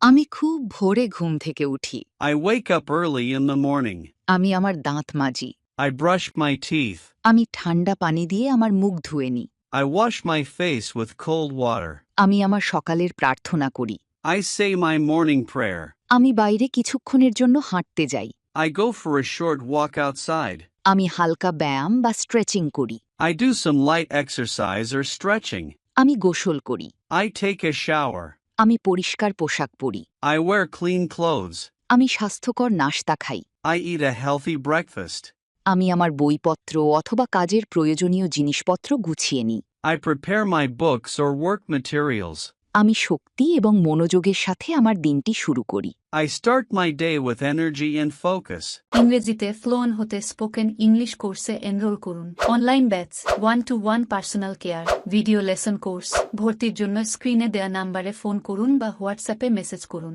আমি খুব ভোরে ঘুম থেকে উঠি। I wake up early in the morning. আমি আমার দাঁত মাজি। I brush my teeth. আমি ঠান্ডা পানি দিয়ে আমার মুখ ধুয়ে নিই। I wash my face with cold water. আমি আমার সকালের প্রার্থনা করি। I say my morning prayer. আমি বাইরে কিছুক্ষণের জন্য হাঁটতে যাই। I go for a short walk outside. আমি হালকা ব্যায়াম বা স্ট্রেচিং করি। I do some light exercise or stretching. আমি গোসল করি। I take a shower. আমি পরিষ্কার পোশাক পরি। I wear clean clothes. আমি স্বাস্থ্যকর নাশতা খাই। I eat a healthy breakfast. আমি আমার বইপত্র অথবা কাজের প্রয়োজনীয় জিনিসপত্র গুছিয়ে নিই। I prepare my books or work materials. আমি শক্তি এবং মনোযোগের সাথে আমার দিনটি শুরু করি। I start my day with energy and focus. ইংরেজিতে ফ্লুয়েন্ট হতে স্পোকেন ইংলিশ কোর্সে এনরোল করুন। Online batch 1-to-1 personal care, video lesson course. ভর্তির জন্য স্ক্রিনে দেয়া নাম্বারে ফোন করুন বা হোয়াটসঅ্যাপে মেসেজ করুন।